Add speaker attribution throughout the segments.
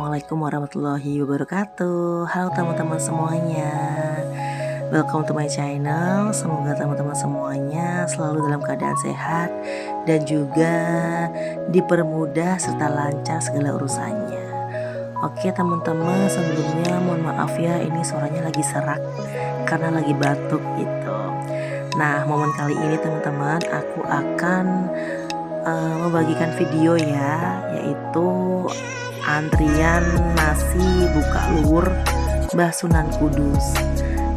Speaker 1: Assalamualaikum warahmatullahi wabarakatuh. Halo teman-teman semuanya, welcome to my channel. Semoga teman-teman semuanya selalu dalam keadaan sehat dan juga dipermudah serta lancar segala urusannya. Oke teman-teman, sebelumnya mohon maaf ya, ini suaranya lagi serak karena lagi batuk gitu. Nah, momen kali ini teman-teman, aku akan membagikan video ya, yaitu antrian nasi buka luwur Mbah Sunan Kudus.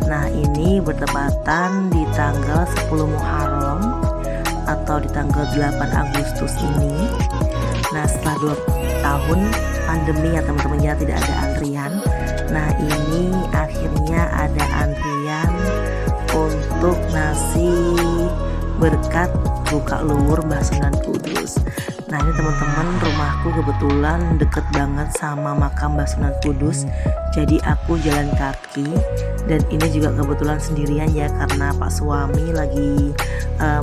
Speaker 1: Nah, ini bertepatan di tanggal 10 Muharram atau di tanggal 8 Agustus ini. Nah, setelah 2 tahun pandemi ya teman-teman ya, tidak ada antrian. Nah, ini akhirnya ada antrian untuk nasi berkat buka luwur Mbah Sunan Kudus. Nah, ini teman-teman, rumahku kebetulan deket banget sama makam Mbah Sunan Kudus. Jadi aku jalan kaki, dan ini juga kebetulan sendirian ya, karena Pak suami lagi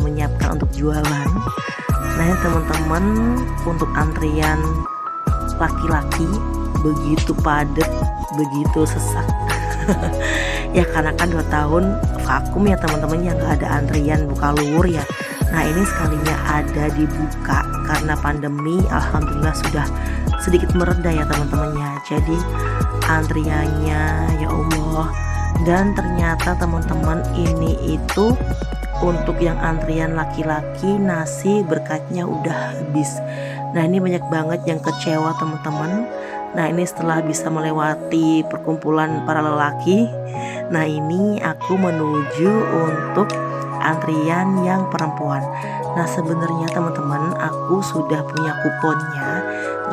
Speaker 1: menyiapkan untuk jualan. Nah, ini teman-teman, untuk antrian laki-laki begitu padat, begitu sesak. Ya karena kan 2 tahun vakum ya teman-teman, yang gak ada antrian buka luwur ya. Nah, ini sekalinya ada dibuka karena pandemi, alhamdulillah sudah sedikit mereda ya teman-teman ya. Jadi antriannya ya Allah, dan ternyata teman-teman ini itu untuk yang antrian laki-laki nasi berkatnya udah habis. Nah, ini banyak banget yang kecewa teman-teman. Nah, ini setelah bisa melewati perkumpulan para lelaki, nah ini aku menuju untuk antrian yang perempuan. Nah, sebenarnya teman-teman, aku sudah punya kuponnya.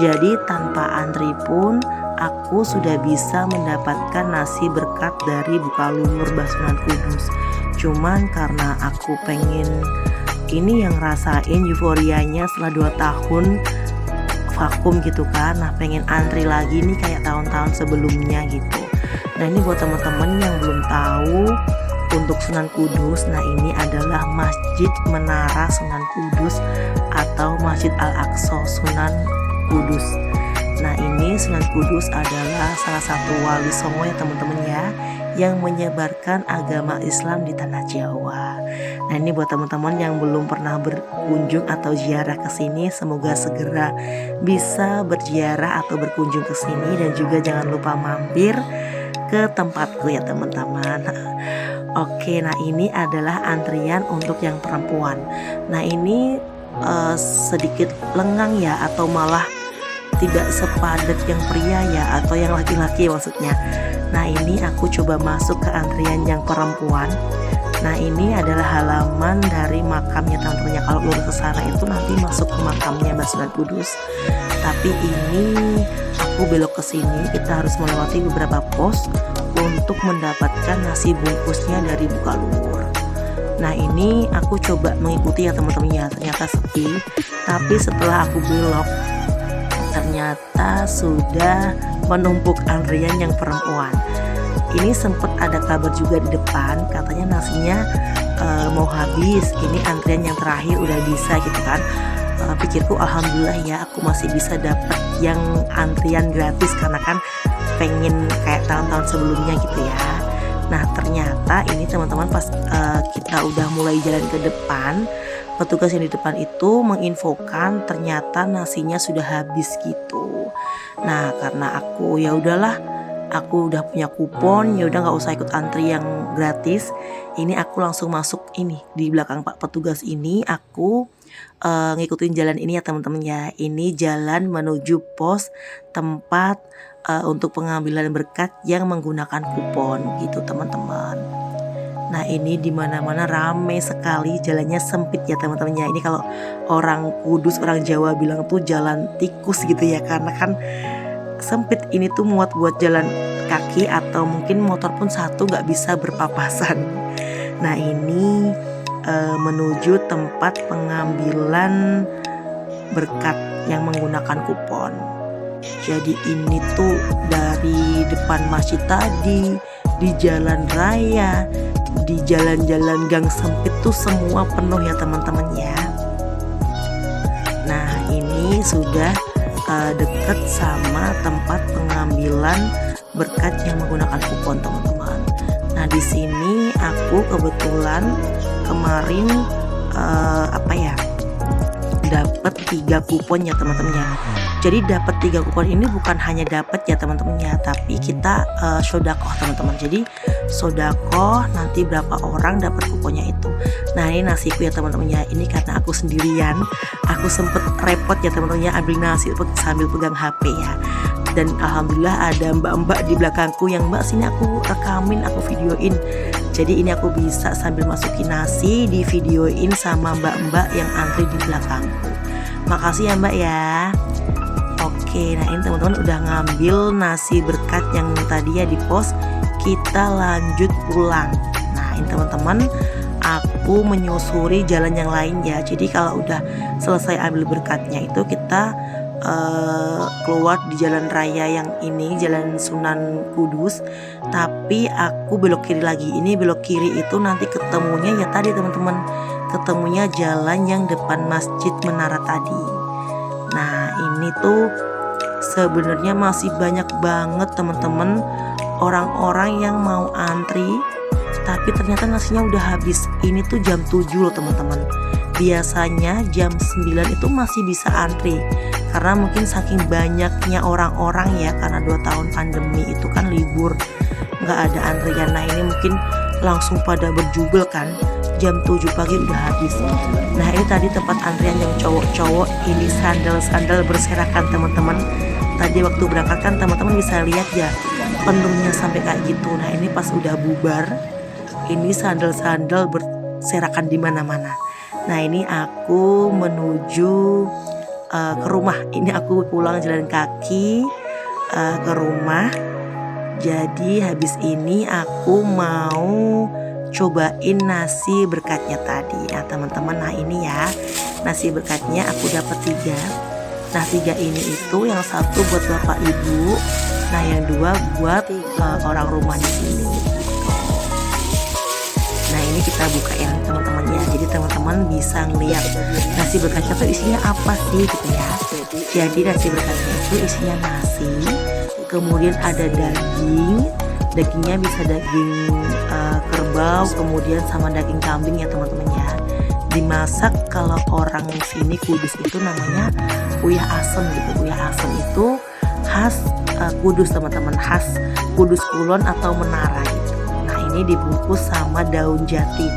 Speaker 1: Jadi tanpa antri pun aku sudah bisa mendapatkan nasi berkat dari buka luwur Mbah Sunan Kudus. Cuman karena aku pengen ini yang rasain euforianya setelah 2 tahun vakum gitu kan. Nah, pengen antri lagi nih kayak tahun-tahun sebelumnya gitu. Nah, ini buat teman-teman yang belum tahu untuk Sunan Kudus, nah ini adalah Masjid Menara Sunan Kudus atau Masjid Al-Aqsa Sunan Kudus. Nah, ini Sunan Kudus adalah salah satu wali songo ya teman-teman ya, yang menyebarkan agama Islam di tanah Jawa. Nah, ini buat teman-teman yang belum pernah berkunjung atau ziarah ke sini, semoga segera bisa berziarah atau berkunjung ke sini, dan juga jangan lupa mampir ke tempatku ya teman-teman. Oke, nah ini adalah antrian untuk yang perempuan. Nah, ini sedikit lengang ya, atau malah tidak sepadat yang pria ya, atau yang laki-laki maksudnya. Nah, ini aku coba masuk ke antrian yang perempuan. Nah, ini adalah halaman dari makamnya teman-teman ya. Kalau lurus ke sana itu nanti masuk ke makamnya Mbah Sunan Kudus. Tapi ini aku belok ke sini, kita harus melewati beberapa pos untuk mendapatkan nasi bungkusnya dari buka luwur. Nah, ini aku coba mengikuti ya teman-teman ya, ternyata sepi. Tapi setelah aku belok, ternyata sudah menumpuk antrian yang perempuan. Ini sempat ada kabar juga di depan, katanya nasinya mau habis. Ini antrian yang terakhir udah bisa gitu kan. Pikirku alhamdulillah ya, aku masih bisa dapat yang antrian gratis karena kan pengen kayak tahun-tahun sebelumnya gitu ya. Nah, ternyata ini teman-teman pas kita udah mulai jalan ke depan, petugas yang di depan itu menginfokan ternyata nasinya sudah habis gitu. Nah, karena aku ya udahlah, aku udah punya kupon, ya udah nggak usah ikut antri yang gratis. Ini aku langsung masuk ini di belakang Pak petugas ini. Aku ngikutin jalan ini ya teman-teman ya. Ini jalan menuju pos tempat untuk pengambilan berkat yang menggunakan kupon gitu teman-teman. Nah, ini di mana-mana rame sekali, jalannya sempit ya teman-teman ya. Ini kalau orang Kudus, orang Jawa bilang tuh jalan tikus gitu ya, karena kan sempit. Ini tuh muat buat jalan kaki atau mungkin motor pun satu nggak bisa berpapasan. Nah, ini menuju tempat pengambilan berkat yang menggunakan kupon. Jadi ini tuh dari depan masjid tadi, di jalan raya, di jalan-jalan gang sempit tuh semua penuh ya teman-teman ya. Nah, ini sudah deket sama tempat pengambilan berkat yang menggunakan kupon teman-teman. Nah di sini aku kebetulan kemarin dapat 3 kupon ya teman-teman ya. Jadi dapat 3 kupon ini bukan hanya dapat ya teman-teman ya, tapi kita sodakoh teman-teman. Jadi sodakoh nanti berapa orang dapat kuponnya itu. Nah ini nasiku ya teman-teman ya. Ini karena aku sendirian, aku sempet repot ya teman-teman ya ambil nasi sambil pegang HP ya. Dan alhamdulillah ada mbak-mbak di belakangku yang mbak sini aku rekamin, aku videoin. Jadi ini aku bisa sambil masukin nasi di videoin sama mbak-mbak yang antri di belakangku. Makasih ya mbak ya. Oke, nah ini teman-teman udah ngambil nasi berkat yang tadi ya di pos. Kita lanjut pulang. Nah ini teman-teman, aku menyusuri jalan yang lain ya. Jadi kalau udah selesai ambil berkatnya itu kita keluar di jalan raya yang ini, Jalan Sunan Kudus. Tapi aku belok kiri lagi. Ini belok kiri itu nanti ketemunya ya tadi teman-teman, ketemunya jalan yang depan Masjid Menara tadi. Nah ini tuh sebenarnya masih banyak banget teman-teman orang-orang yang mau antri, tapi ternyata nasinya udah habis. Ini tuh jam 7 loh teman-teman. Biasanya jam 9 itu masih bisa antri, karena mungkin saking banyaknya orang-orang ya, karena 2 tahun pandemi itu kan libur, nggak ada antrian. Nah ini mungkin langsung pada berjubel kan, jam 7 pagi udah habis. Nah ini tadi tempat antrian yang cowok-cowok, ini sandal-sandal berserakan teman-teman. Tadi waktu berangkat kan teman-teman bisa lihat ya, penuhnya sampai kayak gitu. Nah ini pas udah bubar, ini sandal-sandal berserakan di mana-mana. Nah ini aku menuju ke rumah. Ini aku pulang jalan kaki ke rumah. Jadi habis ini aku mau cobain nasi berkatnya tadi. Nah teman-teman, nah ini ya nasi berkatnya aku dapat 3. Nah 3 ini itu yang satu buat bapak ibu, nah yang 2 buat orang rumah di sini. Nah ini kita buka ya teman-teman ya. Jadi teman-teman bisa ngeliat nasi berkatnya tuh isinya apa sih gitu ya. Jadi nasi berkatnya itu isinya nasi, kemudian ada daging. Dagingnya bisa daging kerbau, kemudian sama daging kambing ya teman-teman ya. Dimasak kalau orang sini Kudus itu namanya uyah asem gitu. Uyah asem itu khas Kudus teman-teman, khas Kudus Kulon atau Menara gitu. Nah ini dibungkus sama daun jati,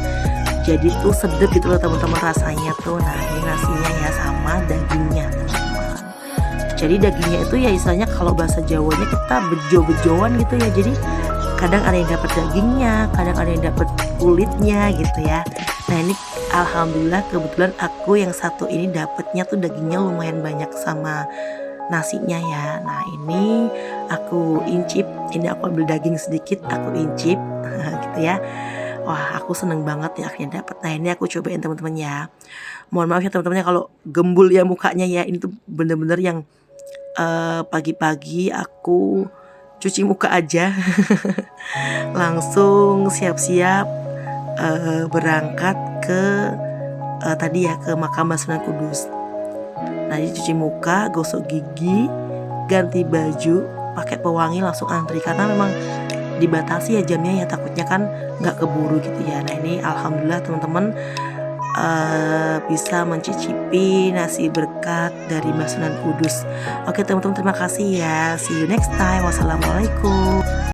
Speaker 1: jadi tuh sedep gitu loh teman-teman rasanya tuh. Nah ini nasinya ya sama dagingnya teman-teman. Jadi dagingnya itu ya istilahnya kalau bahasa Jawanya kita bejo-bejoan gitu ya. Jadi kadang ada yang dapat dagingnya, kadang ada yang dapat kulitnya gitu ya. Nah ini alhamdulillah kebetulan aku yang satu ini dapatnya tuh dagingnya lumayan banyak sama nasinya ya. Nah ini aku incip, ini aku ambil daging sedikit, aku incip gitu ya. Wah aku seneng banget ya akhirnya dapat. Nah ini aku cobain teman-teman ya. Mohon maaf ya teman-teman kalau gembul ya mukanya ya. Ini tuh bener-bener yang pagi-pagi aku cuci muka aja langsung siap-siap berangkat ke tadi ya ke makam Sunan Kudus. Nah jadi cuci muka, gosok gigi, ganti baju, pakai pewangi, langsung antri karena memang dibatasi ya jamnya ya, takutnya kan nggak keburu gitu ya. Nah ini alhamdulillah teman-teman bisa mencicipi nasi berkat dari Mbah Sunan Kudus. Oke teman-teman, terima kasih ya. See you next time. Wassalamualaikum.